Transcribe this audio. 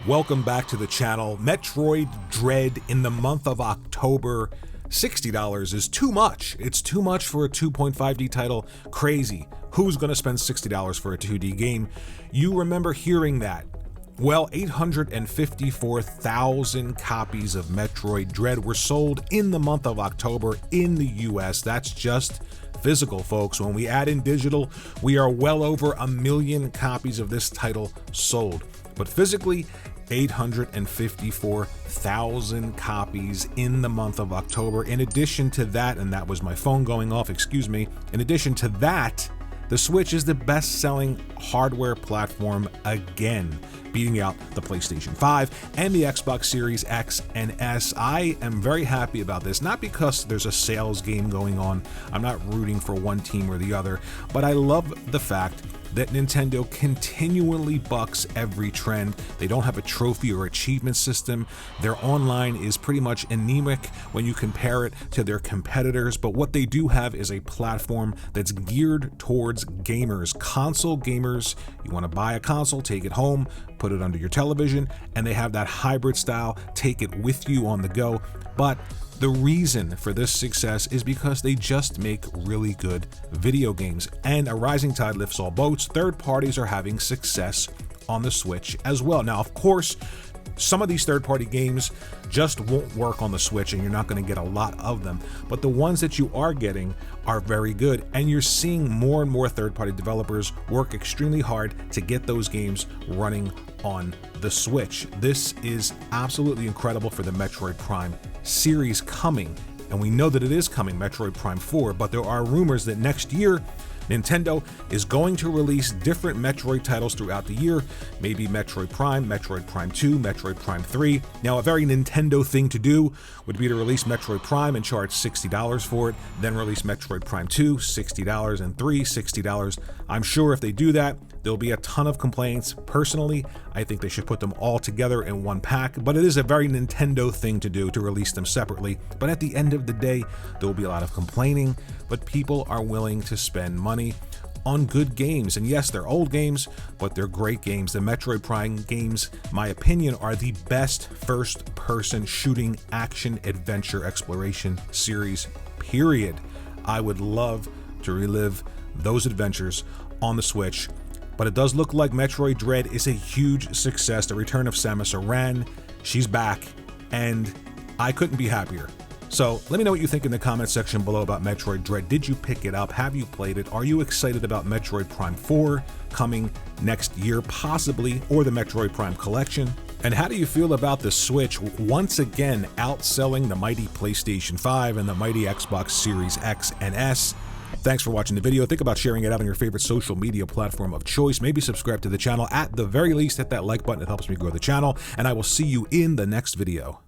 Welcome back to the channel. Metroid Dread in the month of October. $60 is too much. It's too much for a 2.5D title. Crazy. Who's going to spend $60 for a 2D game? You remember hearing that. Well, 854,000 copies of Metroid Dread were sold in the month of October in the US. That's just physical, folks. When we add in digital, we are well over 1 million copies of this title sold. But physically, 854,000 copies in the month of October. In addition to that, and that was my phone going off, excuse me. In addition to that, the Switch is the best-selling hardware platform again, beating out the PlayStation 5 and the Xbox Series X and S. I am very happy about this, not because there's a sales game going on. I'm not rooting for one team or the other, but I love the fact that Nintendo continually bucks every trend. They don't have a trophy or achievement system. Their online is pretty much anemic when you compare it to their competitors, but what they do have is a platform that's geared towards gamers, console gamers. You want to buy a console, take it home, put it under your television, and they have that hybrid style, take it with you on the go. But the reason for this success is because they just make really good video games, and a rising tide lifts all boats. Third parties are having success on the Switch as well. Now, of course, some of these third-party games just won't work on the Switch, and you're not going to get a lot of them, but the ones that you are getting are very good, and you're seeing more and more third-party developers work extremely hard to get those games running on the Switch. This is absolutely incredible for the Metroid Prime series coming, and we know that it is coming, Metroid Prime 4, but there are rumors that next year Nintendo is going to release different Metroid titles throughout the year, maybe Metroid Prime 2, Metroid Prime 3. Now, a very Nintendo thing to do would be to release Metroid Prime and charge $60 for it, then release Metroid Prime 2, $60, and 3, $60. I'm sure if they do that, there'll be a ton of complaints. Personally, I think they should put them all together in one pack, but it is a very Nintendo thing to do to release them separately. But at the end of the day, there will be a lot of complaining, but people are willing to spend money on good games. And yes, they're old games, but they're great games. The Metroid Prime games, my opinion, are the best first-person shooting action adventure exploration series, period. I would love to relive those adventures on the Switch. But it does look like Metroid Dread is a huge success. The return of Samus Aran, she's back, and I couldn't be happier. So let me know what you think in the comment section below about Metroid Dread. Did you pick it up? Have you played it? Are you excited about Metroid Prime 4 coming next year, possibly, or the Metroid Prime collection? And how do you feel about the Switch once again outselling the mighty PlayStation 5 and the mighty Xbox Series X and S? Thanks for watching the video. Think about sharing it out on your favorite social media platform of choice. Maybe subscribe to the channel. At the very least, hit that like button. It helps me grow the channel. And I will see you in the next video.